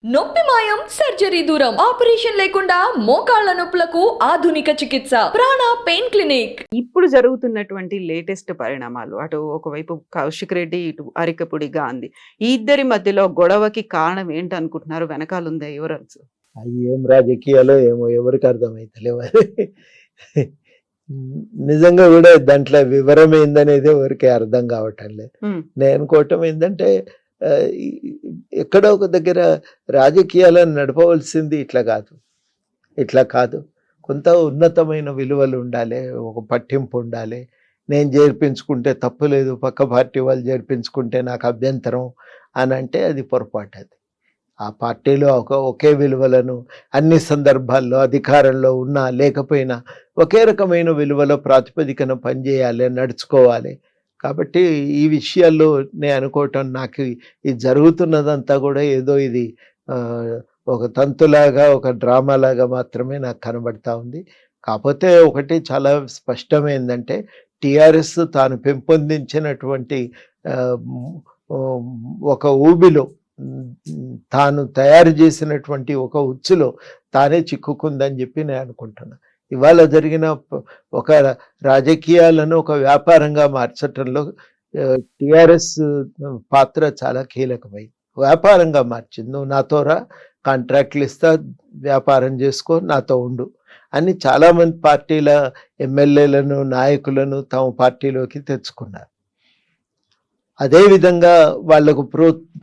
నొప్పి మాయం సర్జరీ దూరం ఆపరేషన్ లేకుండా మోకాళ్ల నొప్పులకు ఆధునిక చికిత్స ప్రాణ పెయిన్ క్లినిక్. ఇప్పుడు జరుగుతున్నటువంటి లేటెస్ట్ పరిణామాలు, అటు ఒకవైపు కౌశిక్ రెడ్డి, ఇటు అరికపుడి గాంధీ, ఈ ఇద్దరి మధ్యలో గొడవకి కారణం ఏంటనుకుంటున్నారు? వెనకాల ఉందా ఎవరన్స్? అవి ఏం రాజకీయాలో ఏమో ఎవరికి అర్థమైతలేవు. నిజంగా కూడా దాంట్లో వివరం ఏందనేది ఎవరికి అర్థం కావటం లేదు. నేను అనుకోవటం ఏంటంటే ఎక్కడో ఒక దగ్గర రాజకీయాలను నడపవలసింది ఇట్లా కాదు. కొంత ఉన్నతమైన విలువలు ఉండాలి, ఒక పట్టింపు ఉండాలి. నేను చేర్పించుకుంటే తప్పు లేదు, పక్క పార్టీ వాళ్ళు చేర్పించుకుంటే నాకు అభ్యంతరం అని అంటే అది పొరపాటు. అది ఆ పార్టీలో ఒకే విలువలను అన్ని సందర్భాల్లో అధికారంలో ఉన్నా లేకపోయినా ఒకే రకమైన విలువల ప్రాతిపదికన పనిచేయాలి, నడుచుకోవాలి. కాబట్టి ఈ విషయాల్లో నేను అనుకోవటం, నాకు ఇది జరుగుతున్నదంతా కూడా ఏదో ఇది ఒక తంతులాగా, ఒక డ్రామాలాగా మాత్రమే నాకు కనబడతా ఉంది. కాకపోతే ఒకటి చాలా స్పష్టమైందంటే, టిఆర్ఎస్ తాను పెంపొందించినటువంటి ఒక ఊబిలో, తాను తయారు చేసినటువంటి ఒక ఉచ్చులో తానే చిక్కుకుందని చెప్పి నేను అనుకుంటున్నా. ఇవాళ జరిగిన ఒక రాజకీయాలను ఒక వ్యాపారంగా మార్చటంలో టిఆర్ఎస్ పాత్ర చాలా కీలకమైంది. వ్యాపారంగా మార్చింది. నువ్వు నాతో రా, కాంట్రాక్ట్లు ఇస్తా, వ్యాపారం చేసుకో, నాతో ఉండు అని చాలామంది పార్టీల ఎమ్మెల్యేలను, నాయకులను తమ పార్టీలోకి తెచ్చుకున్నారు. అదేవిధంగా వాళ్లకు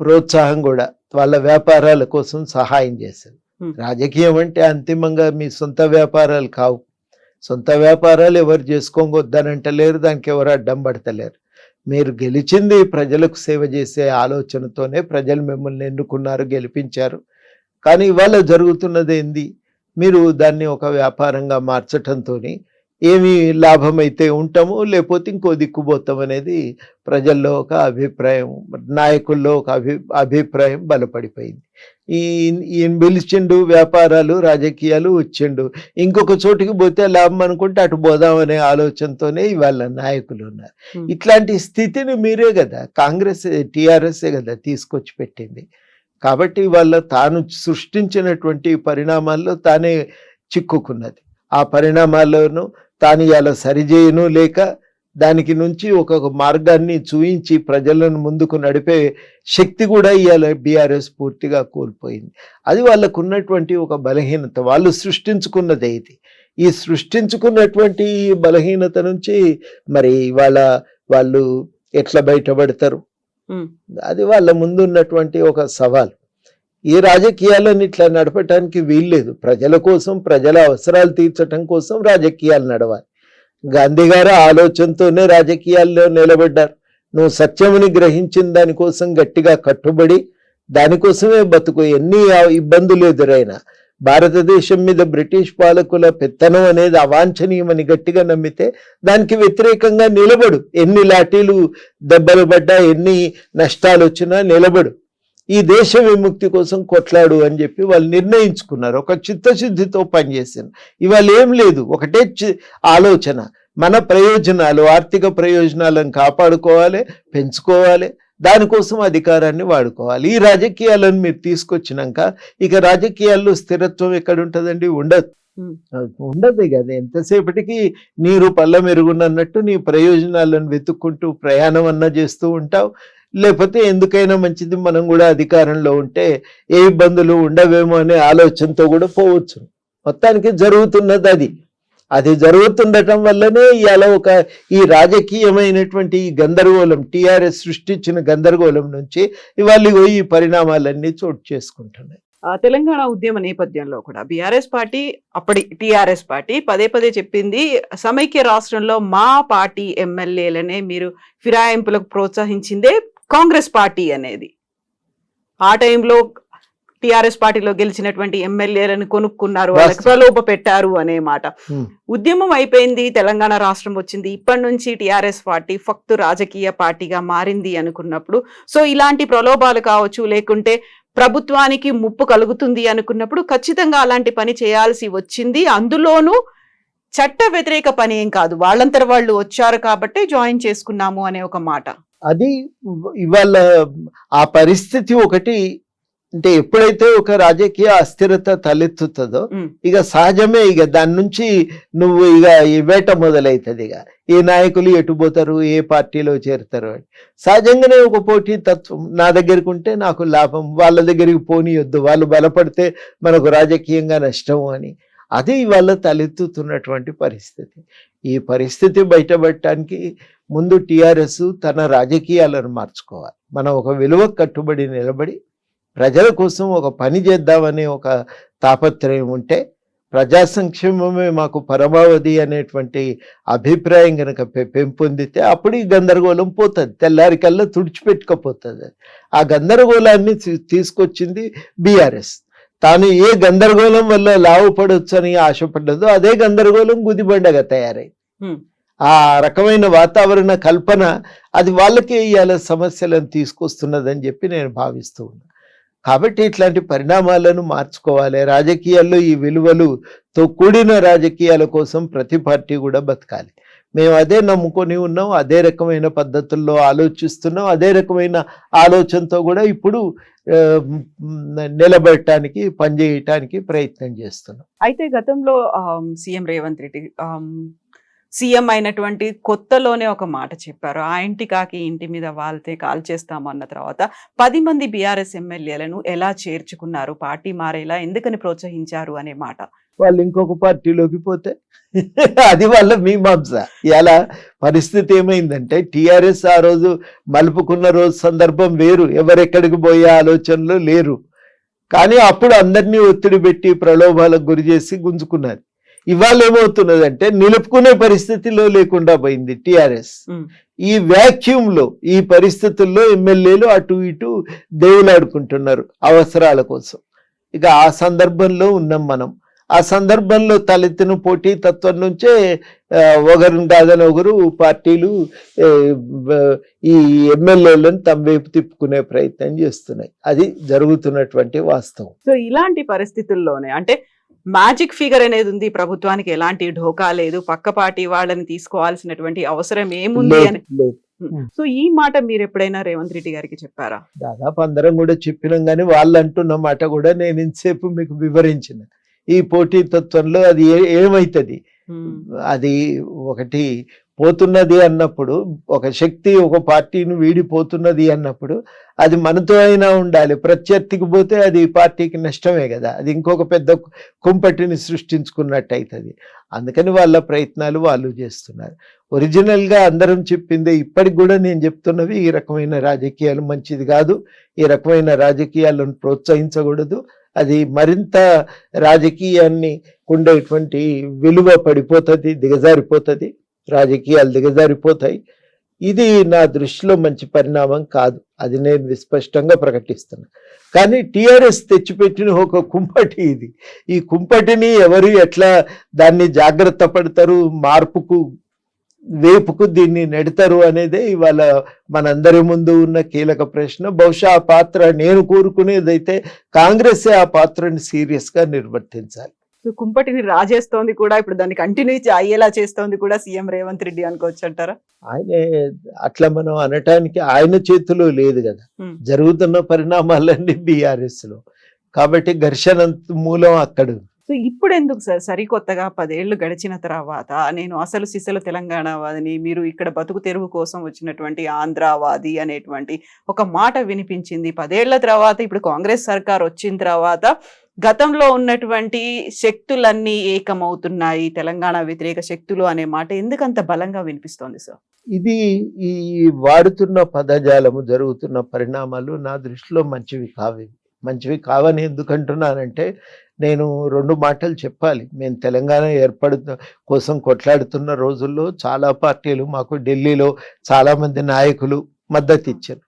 ప్రోత్సాహం కూడా వాళ్ళ వ్యాపారాల కోసం సహాయం చేశారు. రాజకీయం అంటే అంతిమంగా మీ సొంత వ్యాపారాలు కావు. సొంత వ్యాపారాలు ఎవరు చేసుకోవద్దనంటలేరు, దానికి ఎవరు అడ్డం పడతలేరు. మీరు గెలిచింది ప్రజలకు సేవ చేసే ఆలోచనతోనే. ప్రజలు మిమ్మల్ని ఎన్నుకున్నారు, గెలిపించారు. కానీ ఇవాళ జరుగుతున్నది ఏంది? మీరు దాన్ని ఒక వ్యాపారంగా మార్చటంతో ఏమి లాభమైతే ఉంటామో, లేకపోతే ఇంకో దిక్కుపోతాం అనేది ప్రజల్లో ఒక అభిప్రాయం, నాయకుల్లో ఒక అభిప్రాయం బలపడిపోయింది. ఈయన పిలిచిండు, వ్యాపారాలు రాజకీయాలు వచ్చిండు, ఇంకొక చోటికి పోతే లాభం అనుకుంటే అటు పోదామనే ఆలోచనతోనే ఇవాళ నాయకులు ఉన్నారు. ఇట్లాంటి స్థితిని మీరే కదా, కాంగ్రెస్ టిఆర్ఎస్ఏ కదా తీసుకొచ్చి పెట్టింది. కాబట్టి వాళ్ళ తాను సృష్టించినటువంటి పరిణామాల్లో తానే చిక్కుకున్నది. ఆ పరిణామాల్లోనూ తాను ఇలా సరిచేయను లేక దానికి నుంచి ఒక మార్గాన్ని చూయించి ప్రజలను ముందుకు నడిపే శక్తి కూడా ఇవాళ బీఆర్ఎస్ పూర్తిగా కోల్పోయింది. అది వాళ్ళకు ఉన్నటువంటి ఒక బలహీనత, వాళ్ళు సృష్టించుకున్నదే ఇది. ఈ సృష్టించుకున్నటువంటి బలహీనత నుంచి మరి వాళ్ళు ఎట్లా బయటపడతారు? అది వాళ్ళ ముందు ఉన్నటువంటి ఒక సవాల్. ఈ రాజకీయాలను ఇట్లా నడపటానికి వీల్లేదు. ప్రజల కోసం, ప్రజల అవసరాలు తీర్చడం కోసం రాజకీయాలు నడవాలి. గాంధీ గారు ఆలోచనతోనే రాజకీయాల్లో నిలబడ్డారు. నువ్వు సత్యముని గ్రహించిన దానికోసం గట్టిగా కట్టుబడి దానికోసమే బతుకు. ఎన్ని ఇబ్బందులు ఎదురైనా భారతదేశం మీద బ్రిటిష్ పాలకుల పెత్తనం అనేది అవాంఛనీయమని గట్టిగా నమ్మితే దానికి వ్యతిరేకంగా నిలబడు. ఎన్ని లాఠీలు దెబ్బలు పడ్డా, ఎన్ని నష్టాలు వచ్చినా నిలబడు. ఈ దేశ విముక్తి కోసం కొట్లాడు అని చెప్పి వాళ్ళు నిర్ణయించుకున్నారు. ఒక చిత్తశుద్ధితో పనిచేసారు. ఇవాళ ఏం లేదు, ఒకటే ఆలోచన, మన ప్రయోజనాలు, ఆర్థిక ప్రయోజనాలను కాపాడుకోవాలి, పెంచుకోవాలి, దానికోసం అధికారాన్ని వాడుకోవాలి. ఈ రాజకీయాలను మీరు తీసుకొచ్చినాక ఇక రాజకీయాల్లో స్థిరత్వం ఎక్కడ ఉంటుందండి? ఉండదు కదా. ఎంతసేపటికి నీరు పళ్ళ మెరుగున్నట్టు నీ ప్రయోజనాలను వెతుక్కుంటూ ప్రయాణం అన్నా చేస్తూ ఉంటావు. లేకపోతే ఎందుకైనా మంచిది మనం కూడా అధికారంలో ఉంటే ఏ ఇబ్బందులు ఉండవేమో అనే ఆలోచనతో కూడా పోవచ్చు. మొత్తానికి జరుగుతున్నది అది జరుగుతుండటం వల్లనే ఇవాళ ఈ రాజకీయమైనటువంటి ఈ గందరగోళం, టిఆర్ఎస్ సృష్టించిన గందరగోళం నుంచి ఇవాళ ఈ పరిణామాలన్నీ చోటు చేసుకుంటున్నాయి. తెలంగాణ ఉద్యమ నేపథ్యంలో కూడా బీఆర్ఎస్ పార్టీ, అప్పటి టిఆర్ఎస్ పార్టీ పదే చెప్పింది, సమైక్య రాష్ట్రంలో మా పార్టీ ఎమ్మెల్యేలనే మీరు ఫిరాయింపులకు ప్రోత్సహించిందే కాంగ్రెస్ పార్టీ అనేది. ఆ టైంలో టిఆర్ఎస్ పార్టీలో గెలిచినటువంటి ఎమ్మెల్యేలను కొనుక్కున్నారు, వాళ్ళకి ప్రలోభ పెట్టారు అనే మాట. ఉద్యమం అయిపోయింది, తెలంగాణ రాష్ట్రం వచ్చింది, ఇప్పటి నుంచి టిఆర్ఎస్ పార్టీ ఫక్తు రాజకీయ పార్టీగా మారింది అనుకున్నప్పుడు, సో ఇలాంటి ప్రలోభాలు కావచ్చు, లేకుంటే ప్రభుత్వానికి ముప్పు కలుగుతుంది అనుకున్నప్పుడు ఖచ్చితంగా అలాంటి పని చేయాల్సి వచ్చింది. అందులోనూ చట్ట వ్యతిరేక పని ఏం కాదు, వాళ్ళంతర వాళ్ళు వచ్చారు కాబట్టి జాయిన్ చేసుకున్నాము అనే ఒక మాట. అది ఇవాళ ఆ పరిస్థితి ఒకటి అంటే ఎప్పుడైతే ఒక రాజకీయ అస్థిరత తలెత్తుతుందో ఇక సహజమే, ఇక దాని నుంచి నువ్వు ఇక ఈ వేట మొదలవుతుంది. ఇక ఏ నాయకులు ఎటు పోతారు, ఏ పార్టీలో చేరుతారు అని సహజంగానే ఒక పోటీ తత్వం. నా దగ్గరికి ఉంటే నాకు లాభం, వాళ్ళ దగ్గరికి పోనీయొద్దు, వాళ్ళు బలపడితే మనకు రాజకీయంగా నష్టం అని, అది ఇవాళ తలెత్తుతున్నటువంటి పరిస్థితి. ఈ పరిస్థితి బయటపడటానికి ముందు టీఆర్ఎస్ తన రాజకీయాలను మార్చుకోవాలి. మనం ఒక విలువ కట్టుబడి నిలబడి ప్రజల కోసం ఒక పని చేద్దామనే ఒక తాపత్రయం ఉంటే, ప్రజా సంక్షేమమే మాకు పరమావధి అనేటువంటి అభిప్రాయం కనుక పెంపొందితే అప్పుడు ఈ గందరగోళం పోతుంది, తెల్లారికల్లా తుడిచిపెట్టుకపోతుంది. ఆ గందరగోళాన్ని తీసుకొచ్చింది బీఆర్ఎస్. తాను ఏ గందరగోళం వల్ల లాభపడవచ్చు అని ఆశపడ్డదో అదే గందరగోళం గుదిబండగా తయారైంది. ఆ రకమైన వాతావరణ కల్పన అది వాళ్ళకే ఇవాళ సమస్యలను తీసుకొస్తున్నదని చెప్పి నేను భావిస్తూ ఉన్నా. కాబట్టి ఇట్లాంటి పరిణామాలను మార్చుకోవాలి. రాజకీయాల్లో ఈ విలువలతో కూడిన రాజకీయాల కోసం ప్రతి పార్టీ కూడా బతకాలి. మేము అదే నమ్ముకొని ఉన్నాం, అదే రకమైన పద్ధతుల్లో ఆలోచిస్తున్నాం, అదే రకమైన ఆలోచనతో కూడా ఇప్పుడు నిలబెట్టడానికి పనిచేయటానికి ప్రయత్నం చేస్తున్నాం. అయితే గతంలో సీఎం రేవంత్ రెడ్డి సీఎం అయినటువంటి కొత్తలోనే ఒక మాట చెప్పారు, ఆ ఇంటి కాకి ఇంటి మీద వాళ్తే కాల్ చేస్తాము అన్న తర్వాత 10 మంది బీఆర్ఎస్ ఎమ్మెల్యేలను ఎలా చేర్చుకున్నారు, పార్టీ మారేలా ఎందుకని ప్రోత్సహించారు అనే మాట. వాళ్ళు ఇంకొక పార్టీలోకి పోతే అది వాళ్ళ మీమాంస. ఇలా పరిస్థితి ఏమైందంటే టీఆర్ఎస్ ఆ రోజు మలుపుకున్న రోజు సందర్భం వేరు, ఎవరెక్కడికి పోయే ఆలోచనలు లేరు. కానీ అప్పుడు అందరినీ ఒత్తిడి పెట్టి ప్రలోభాలకు గురి చేసి గుంజుకున్నారు. ఇవాళ ఏమవుతున్నదంటే నిలుపుకునే పరిస్థితిలో లేకుండా పోయింది టీఆర్ఎస్. ఈ వ్యాక్యూమ్ లో ఈ పరిస్థితుల్లో ఎమ్మెల్యేలు అటు ఇటు దేవులాడుకుంటున్నారు అవసరాల కోసం. ఇక ఆ సందర్భంలో ఉన్నాం మనం. ఆ సందర్భంలో తలెత్తిన పోటీ తత్వం నుంచే ఒకరిని కాదని ఒకరు పార్టీలు ఈ ఎమ్మెల్యేలను తమ వైపు తిప్పుకునే ప్రయత్నం చేస్తున్నాయి. అది జరుగుతున్నటువంటి వాస్తవం. సో ఇలాంటి పరిస్థితుల్లోనే అంటే మ్యాజిక్ ఫిగర్ అనేది ఉంది, ప్రభుత్వానికి ఎలాంటి ఢోకా లేదు, పక్క పార్టీ వాళ్ళని తీసుకోవాల్సినటువంటి అవసరం ఏముంది అని. సో ఈ మాట మీరు ఎప్పుడైనా రేవంత్ రెడ్డి గారికి చెప్పారా? దాదాపు అందరం కూడా చెప్పినాం, కానీ వాళ్ళు అంటున్న మాట కూడా నేను ఇంతసేపు మీకు వివరించిన. ఈ పోటీతత్వంలో అది ఏమైతుంది, అది ఒకటి పోతున్నది అన్నప్పుడు, ఒక శక్తి ఒక పార్టీని వీడిపోతున్నది అన్నప్పుడు అది మనతో అయినా ఉండాలి. ప్రత్యర్థికి పోతే అది పార్టీకి నష్టమే కదా, అది ఇంకొక పెద్ద కుంపటిని సృష్టించుకున్నట్టు అవుతుంది. అందుకని వాళ్ళ ప్రయత్నాలు వాళ్ళు చేస్తున్నారు. ఒరిజినల్గా అందరం చెప్పిందే ఇప్పటికి కూడా నేను చెప్తున్నవి, ఈ రకమైన రాజకీయాలు మంచిది కాదు, ఈ రకమైన రాజకీయాలను ప్రోత్సహించకూడదు. అది మరింత రాజకీయాన్ని ఉండేటువంటి విలువ పడిపోతుంది, దిగజారిపోతుంది, రాజకీయాలు దిగజారిపోతాయి. ఇది నా దృష్టిలో మంచి పరిణామం కాదు, అది నేను విస్పష్టంగా ప్రకటిస్తున్నా. కానీ టీఆర్ఎస్ తెచ్చిపెట్టిన ఒక కుంపటి ఇది. ఈ కుంపటిని ఎవరు ఎట్లా దాన్ని జాగ్రత్త పడతారు, మార్పుకు వేపుకు దీన్ని నెడతారు అనేదే ఇవాళ మనందరి ముందు ఉన్న కీలక ప్రశ్న. బహుశా ఆ పాత్ర నేను కోరుకునేదైతే కాంగ్రెస్ ఆ పాత్రని సీరియస్ గా నిర్వర్తించాలి. కుంపటిని రాజేస్తోంది కూడా, ఇప్పుడు దాన్ని కంటిన్యూ అయ్యేలా చేస్తోంది కూడా సీఎం రేవంత్ రెడ్డి అనుకోవచ్చు అంటారా? ఆయనే అట్లా మనం అనటానికి ఆయన చేతిలో లేదు కదా, జరుగుతున్న పరిణామాలన్నీ బీఆర్ఎస్ లో. కాబట్టి ఘర్షణ మూలం అక్కడ. సో ఇప్పుడు ఎందుకు సార్ సరికొత్తగా 10 ఏళ్లు గడిచిన తర్వాత నేను అసలు సిసలు తెలంగాణవాదిని, మీరు ఇక్కడ బతుకు తెరువు కోసం వచ్చినటువంటి ఆంధ్రావాది అనేటువంటి ఒక మాట వినిపించింది 10 ఏళ్ల తర్వాత. ఇప్పుడు కాంగ్రెస్ సర్కార్ వచ్చిన తర్వాత గతంలో ఉన్నటువంటి శక్తులన్నీ ఏకమవుతున్నాయి, తెలంగాణ వ్యతిరేక శక్తులు అనే మాట ఎందుకంత బలంగా వినిపిస్తోంది సార్? ఇది ఈ వాడుతున్న పదజాలము, జరుగుతున్న పరిణామాలు నా దృష్టిలో మంచివి కావని ఎందుకంటున్నానంటే, నేను 2 మాటలు చెప్పాలి. మేము తెలంగాణ కోసం కొట్లాడుతున్న రోజుల్లో చాలా పార్టీలు మాకు ఢిల్లీలో చాలామంది నాయకులు మద్దతు ఇచ్చారు.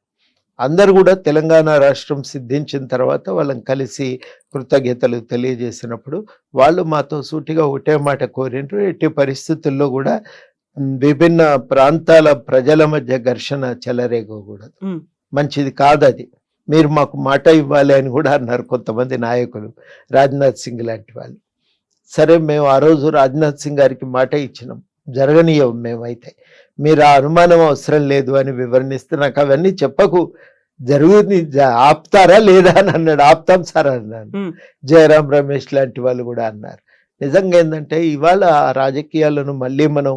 అందరూ కూడా తెలంగాణ రాష్ట్రం సిద్ధించిన తర్వాత వాళ్ళని కలిసి కృతజ్ఞతలు తెలియజేసినప్పుడు వాళ్ళు మాతో సూటిగా ఒకటే మాట కోరినారు, ఎట్టి పరిస్థితుల్లో కూడా విభిన్న ప్రాంతాల ప్రజల మధ్య ఘర్షణ చెలరేగకూడదు, మంచిది కాదు అది, మీరు మాకు మాట ఇవ్వాలి అని కూడా అన్నారు కొంతమంది నాయకులు, రాజ్నాథ్ సింగ్ లాంటి వాళ్ళు. సరే, మేము ఆ రోజు రాజ్నాథ్ సింగ్ గారికి మాట ఇచ్చినాం, జరగనీయం మేమైతే, మీరు ఆ అనుమానం అవసరం లేదు అని వివరణిస్తే, నాకు అవన్నీ చెప్పకు, ఆపుతారా లేదా అని అన్నాడు. ఆపుతాం సార్ అన్నాను. ఉమ్. జయరాం రమేష్ లాంటి వాళ్ళు కూడా అన్నారు. నిజంగా ఏంటంటే ఇవాళ ఆ రాజకీయాలను మళ్ళీ మనం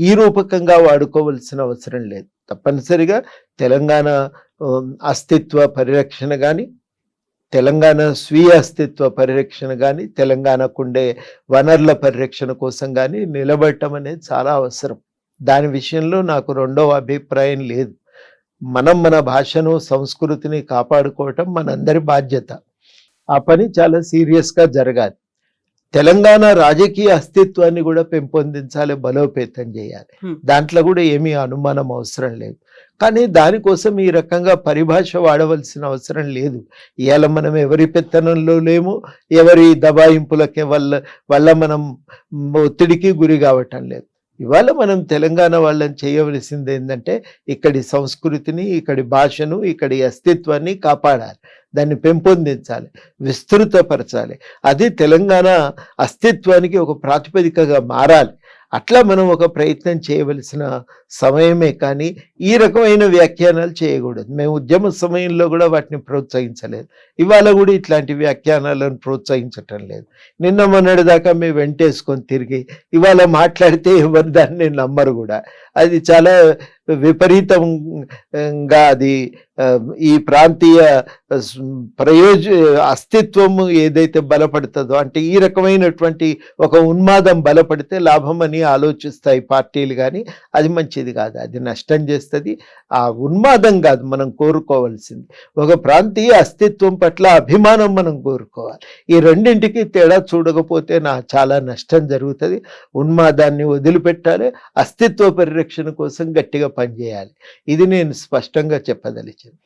ఈ రూపకంగా వాడుకోవాల్సిన అవసరం లేదు. తప్పనిసరిగా తెలంగాణ అస్తిత్వ పరిరక్షణ కానీ, తెలంగాణ స్వీయ అస్తిత్వ పరిరక్షణ కానీ, తెలంగాణకుండే వనరుల పరిరక్షణ కోసం కానీ నిలబడటం అనేది చాలా అవసరం. దాని విషయంలో నాకు రెండవ అభిప్రాయం లేదు. మనం మన భాషను సంస్కృతిని కాపాడుకోవటం మనందరి బాధ్యత. ఆ పని చాలా సీరియస్గా జరగాలి. తెలంగాణ రాజకీయ అస్తిత్వాన్ని కూడా పెంపొందించాలి, బలోపేతం చేయాలి. దాంట్లో కూడా ఏమీ అనుమానం అవసరం లేదు. కానీ దానికోసం ఈ రకంగా పరిభాష వాడవలసిన అవసరం లేదు. ఇవాళ మనం ఎవరి పెత్తనంలో లేము, ఎవరి దబాయింపులకి వల్ల మనం ఒత్తిడికి గురి కావటం లేదు. ఇవాళ మనం తెలంగాణ వాళ్ళని చేయవలసింది ఏంటంటే ఇక్కడి సంస్కృతిని, ఇక్కడి భాషను, ఇక్కడి అస్తిత్వాన్ని కాపాడాలి, దాన్ని పెంపొందించాలి, విస్తృతపరచాలి. అది తెలంగాణ అస్తిత్వానికి ఒక ప్రాతిపదికగా మారాలి. అట్లా మనం ఒక ప్రయత్నం చేయవలసిన సమయమే కానీ ఈ రకమైన వ్యాఖ్యానాలు చేయకూడదు. మేము ఉద్యమ సమయంలో కూడా వాటిని ప్రోత్సహించలేదు, ఇవాళ కూడా ఇట్లాంటి వ్యాఖ్యానాలను ప్రోత్సహించటం లేదు. నిన్న మొన్నటి దాకా మేము వెంటేసుకొని తిరిగి ఇవాళ మాట్లాడితే ఎవరు దాన్ని నమ్మరు కూడా. అది చాలా విపరీతంగా అది ఈ ప్రాంతీయ అస్తిత్వము ఏదైతే బలపడుతుందో, అంటే ఈ రకమైనటువంటి ఒక ఉన్మాదం బలపడితే లాభం అని ఆలోచిస్తాయి పార్టీలు, కానీ అది మంచిది కాదు, అది నష్టం చేస్తుంది. ఆ ఉన్మాదం కాదు మనం కోరుకోవాల్సింది, ఒక ప్రాంతీయ అస్తిత్వం పట్ల అభిమానం మనం కోరుకోవాలి. ఈ రెండింటికి తేడా చూడకపోతే చాలా నష్టం జరుగుతుంది. ఉన్మాదాన్ని వదిలిపెట్టాలి, అస్తిత్వ పరిరక్షణ కోసం గట్టిగా పనిచేయాలి. ఇది నేను స్పష్టంగా చెప్పదలిచాను.